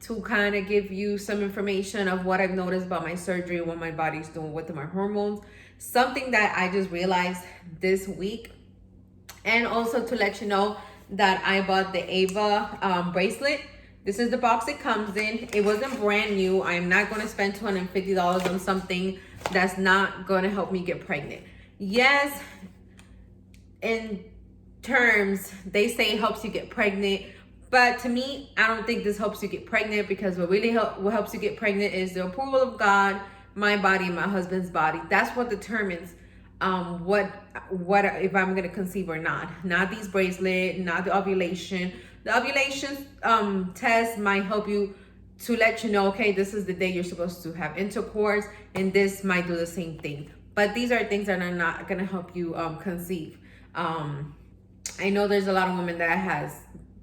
to kind of give you some information of what I've noticed about my surgery, what my body's doing with my hormones. Something that I just realized this week. And also to let you know that I bought the Ava bracelet. This is the box it comes in. It wasn't brand new. I'm not going to spend $250 on something that's not going to help me get pregnant. Yes, in terms, they say it helps you get pregnant. But to me, I don't think this helps you get pregnant, because what helps you get pregnant is the approval of God, my body, and my husband's body. That's what determines what if I'm gonna conceive or not. Not these bracelets, not the ovulation. The ovulation test might help you to let you know, okay, this is the day you're supposed to have intercourse, and this might do the same thing. But these are things that are not gonna help you conceive. I know there's a lot of women that has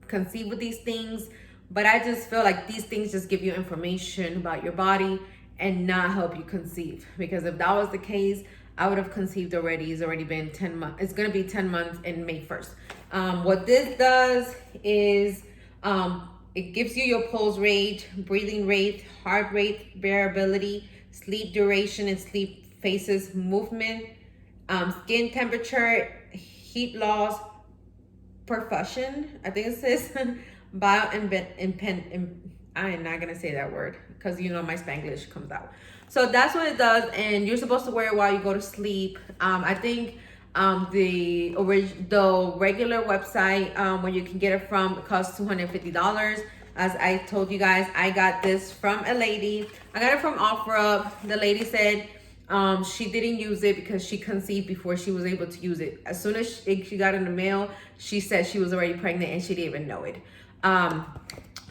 conceived with these things, but I just feel like these things just give you information about your body and not help you conceive. Because if that was the case, I would have conceived already. It's already been 10 months. It's going to be 10 months in May 1st. What this does is it gives you your pulse rate, breathing rate, heart rate variability, sleep duration and sleep phases, movement, skin temperature, heat loss, perfusion, I think it says I am not gonna say that word because you know my Spanglish comes out. So that's what it does, and you're supposed to wear it while you go to sleep. I think the regular website where you can get it from, it costs $250. As I told you guys, I got this from a lady. I got it from OfferUp. The lady said she didn't use it because she conceived before she was able to use it. As soon as she got in the mail, she said she was already pregnant and she didn't even know it.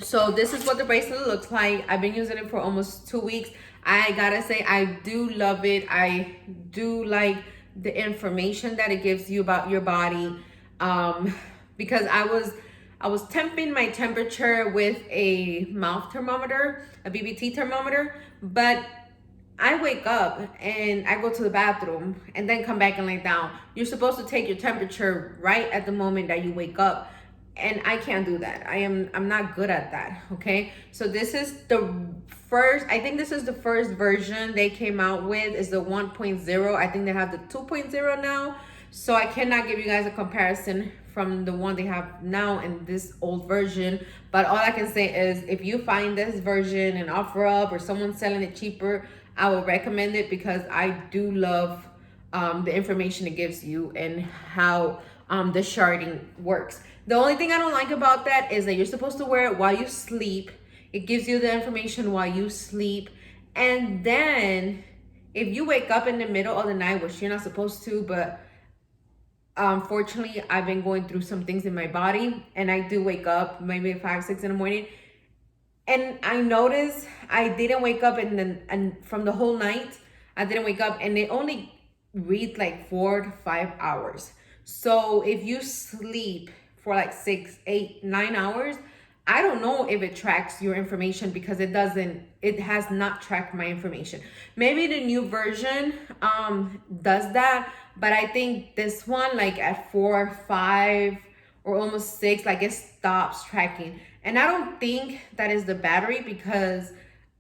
So this is what the bracelet looks like. I've been using it for almost 2 weeks. I gotta say, I do love it. I do like the information that it gives you about your body. Because I was temping my temperature with a mouth thermometer, a BBT thermometer, but I wake up and I go to the bathroom and then come back and lay down. You're supposed to take your temperature right at the moment that you wake up. And I can't do that. I'm not good at that. Okay. So this is the first, I think this is the first version they came out with, is the 1.0. I think they have the 2.0 now. So I cannot give you guys a comparison from the one they have now and this old version. But all I can say is if you find this version and OfferUp or someone selling it cheaper, I will recommend it, because I do love the information it gives you and how the sharding works. The only thing I don't like about that is that you're supposed to wear it while you sleep. It gives you the information while you sleep. And then if you wake up in the middle of the night, which you're not supposed to, but unfortunately, I've been going through some things in my body, and I do wake up maybe at 5, 6 in the morning. And I noticed I didn't wake up, and from the whole night, I didn't wake up, and it only reads like 4 to 5 hours. So if you sleep for like 6, 8, 9 hours, I don't know if it tracks your information, because it has not tracked my information. Maybe the new version does that, but I think this one, like at 4, 5, or almost 6, like it stops tracking. And I don't think that is the battery, because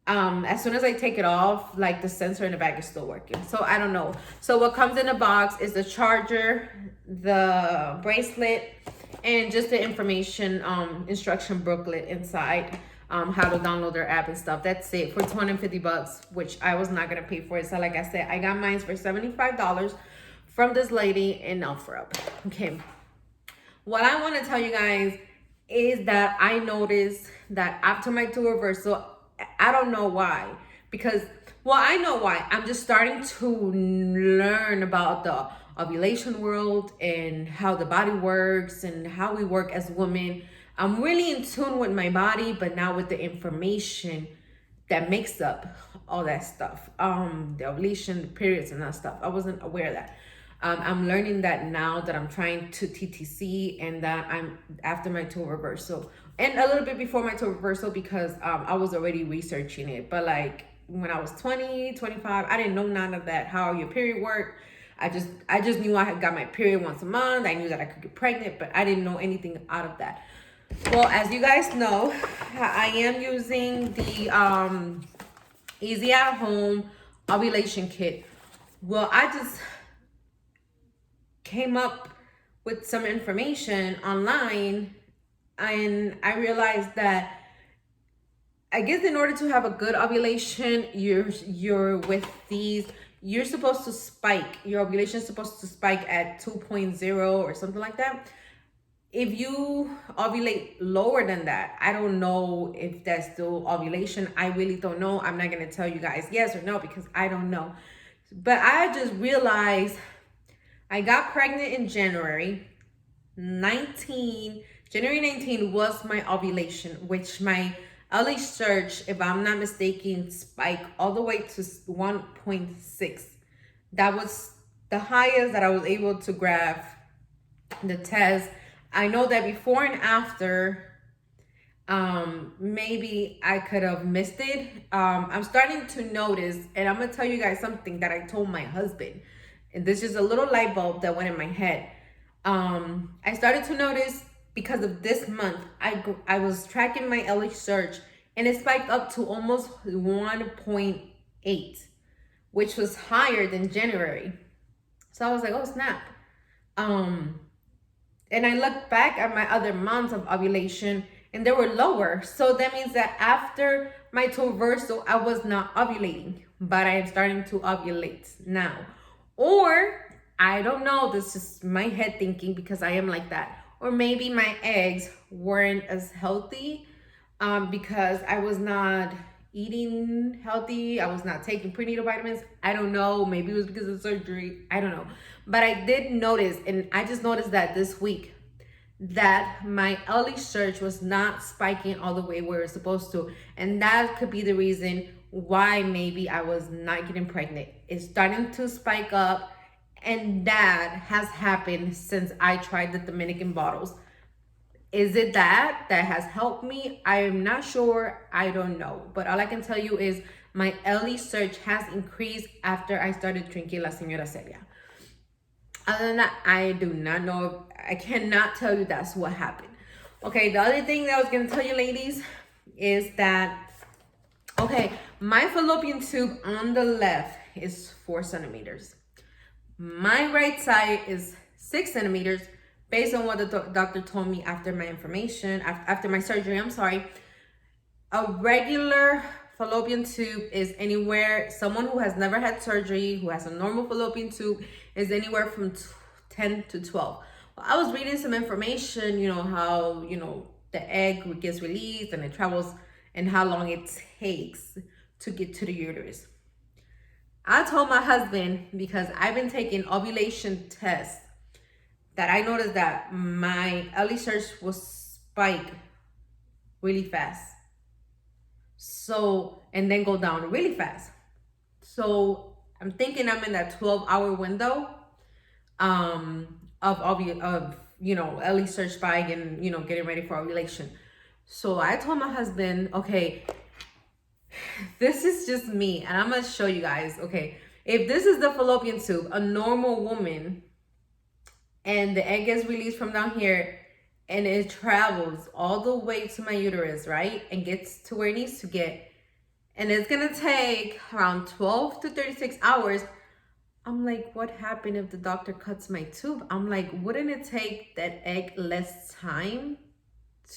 as soon as I take it off, like the sensor in the back is still working. So I don't know. So what comes in the box is the charger, the bracelet, and just the information instruction booklet inside, how to download their app and stuff. That's it for $250, which I was not gonna pay for it. So like I said, I got mine for $75 from this lady in OfferUp. Okay. What I want to tell you guys is that I noticed that after my two reversal, I don't know why, because, well, I know why. I'm just starting to learn about the ovulation world and how the body works and how we work as women. I'm really in tune with my body, but now with the information that makes up all that stuff, the ovulation, the periods and that stuff, I wasn't aware of that. I'm learning that now that I'm trying to TTC, and that I'm after my toe reversal, and a little bit before my toe reversal, because I was already researching it. But like when I was 20, 25, I didn't know none of that, how your period worked. I just knew I had got my period once a month. I knew that I could get pregnant, but I didn't know anything out of that. Well, as you guys know, I am using the Easy at Home ovulation kit. Well, I just came up with some information online, and I realized that I guess in order to have a good ovulation, you're with these, you're supposed to spike. Your ovulation is supposed to spike at 2.0 or something like that. If you ovulate lower than that, I don't know if that's still ovulation. I really don't know. I'm not gonna tell you guys yes or no because I don't know. But I just realized I got pregnant in January 19. January 19 was my ovulation, which my early search, if I'm not mistaken, spiked all the way to 1.6. That was the highest that I was able to grab the test. I know that before and after, maybe I could have missed it. I'm starting to notice, and I'm gonna tell you guys something that I told my husband, and this is a little light bulb that went in my head. I started to notice because of this month, I was tracking my LH search, and it spiked up to almost 1.8, which was higher than January. So I was like, oh snap. And I looked back at my other months of ovulation and they were lower. So that means that after my reversal, I was not ovulating, but I am starting to ovulate now. Or I don't know, this is my head thinking because I am like that. Or maybe my eggs weren't as healthy because I was not eating healthy. I was not taking prenatal vitamins. I don't know. Maybe it was because of surgery. I don't know. But I did notice, and I just noticed that this week, that my early search was not spiking all the way where it's supposed to. And that could be the reason why maybe I was not getting pregnant. It's starting to spike up, and that has happened since I tried the Dominican bottles. Is it that has helped me? I am not sure. I don't know. But all I can tell you is my early search has increased after I started drinking La Señora Celia. Other than that, I do not know. I cannot tell you that's what happened. Okay, the other thing that I was going to tell you, ladies, is that, okay, my fallopian tube on the left is 4 centimeters. My right side is 6 centimeters based on what the doctor told me after my information, after my surgery, I'm sorry. A regular fallopian tube is anywhere, someone who has never had surgery, who has a normal fallopian tube, is anywhere from 10 to 12. Well, I was reading some information, how, the egg gets released and it travels and how long it takes to get to the uterus. I told my husband, because I've been taking ovulation tests, that I noticed that my early search was spike really fast. So, and then go down really fast. So I'm thinking I'm in that 12-hour window of early search spike and, getting ready for ovulation. So I told my husband, okay, this is just me, and I'm gonna show you guys. Okay, if this is the fallopian tube, a normal woman, and the egg gets released from down here and it travels all the way to my uterus, right? And gets to where it needs to get. And it's gonna take around 12 to 36 hours. I'm like, what happened if the doctor cuts my tube? I'm like, wouldn't it take that egg less time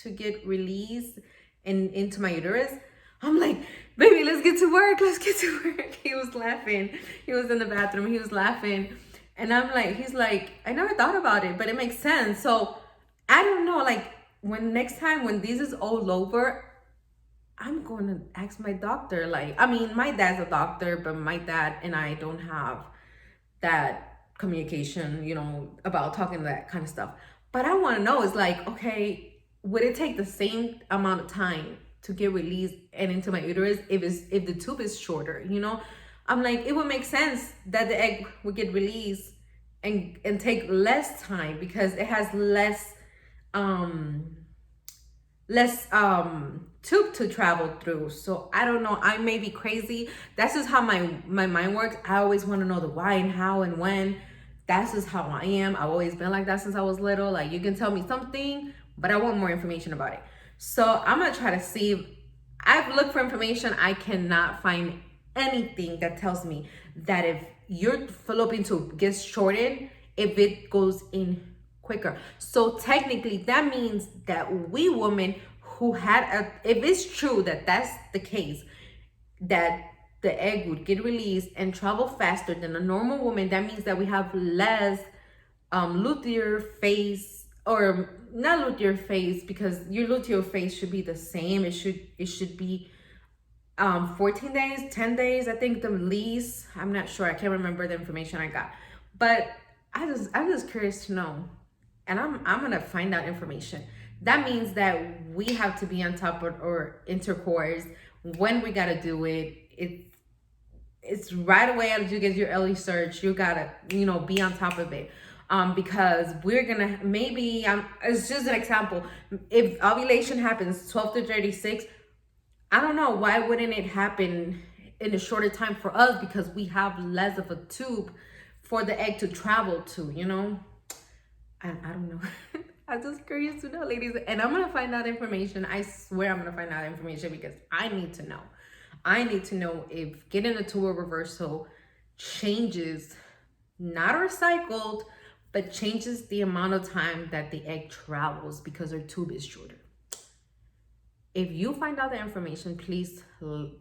to get released and into my uterus? I'm like, baby, let's get to work. Let's get to work. He was laughing. He was in the bathroom. He was laughing. And I'm like, he's like, I never thought about it, but it makes sense. So I don't know, like next time when this is all over, I'm going to ask my doctor. Like, I mean, my dad's a doctor, but my dad and I don't have that communication, about talking that kind of stuff. But I want to know is like, okay, would it take the same amount of time to get released and into my uterus if the tube is shorter, I'm like, it would make sense that the egg would get released and take less time because it has less tube to travel through. So I don't know, I may be crazy. That's just how my mind works. I always want to know the why and how and when. That's just how I am. I've always been like that since I was little. Like, you can tell me something, but I want more information about it. So I'm gonna try to see. I've looked for information. I cannot find anything that tells me that if your fallopian tube gets shortened, if it goes in quicker. So technically that means that we women who had if it's true that that's the case, that the egg would get released and travel faster than a normal woman, that means that we have less luteal phase, or not luteal phase, because your luteal phase should be the same. It should be 14 days, 10 days, I think the least. I'm not sure. I can't remember the information I got. But I'm just curious to know. And I'm gonna find out information. That means that we have to be on top of our intercourse when we gotta do it. It's right away as you get your early search, you gotta, be on top of it. Because we're gonna maybe it's just an example. If ovulation happens 12 to 36, I don't know, why wouldn't it happen in a shorter time for us? Because we have less of a tube for the egg to travel to, I don't know. I'm just curious to know, ladies. And I'm going to find out information. I swear I'm going to find out information because I need to know. I need to know if getting a tubal reversal changes, not recycled, but changes the amount of time that the egg travels because our tube is shorter. If you find out the information, please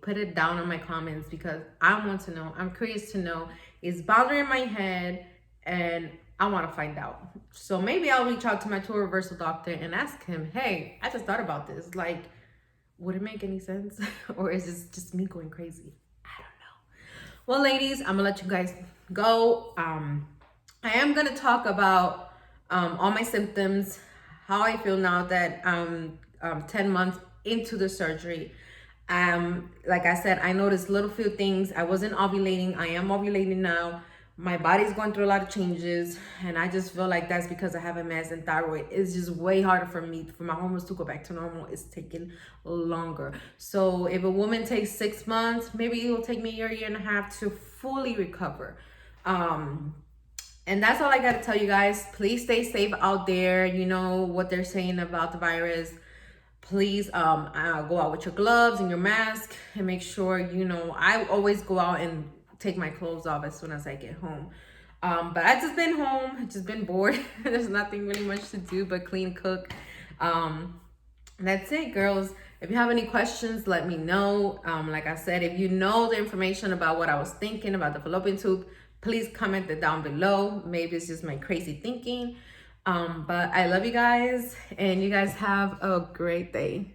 put it down in my comments because I want to know. I'm curious to know. It's bothering my head and I want to find out. So maybe I'll reach out to my tubal reversal doctor and ask him, hey, I just thought about this. Like, would it make any sense? Or is this just me going crazy? I don't know. Well, ladies, I'm going to let you guys go. I am going to talk about all my symptoms, how I feel now that I'm 10 months into the surgery. Like I said, I noticed little few things. I wasn't ovulating. I am ovulating now. My body's going through a lot of changes, and I just feel like that's because I have a mass and thyroid. It's just way harder for me, for my hormones to go back to normal. It's taking longer. So if a woman takes 6 months, maybe it will take me a year and a half to fully recover. And that's all I got to tell you guys. Please stay safe out there. You know what they're saying about the virus. Please go out with your gloves and your mask and make sure, I always go out and take my clothes off as soon as I get home. But I've just been home. I've just been bored. There's nothing really much to do but clean, cook. That's it, girls. If you have any questions, let me know. Like I said, if you know the information about what I was thinking about the fallopian tube, please comment it down below. Maybe it's just my crazy thinking. But I love you guys, and you guys have a great day.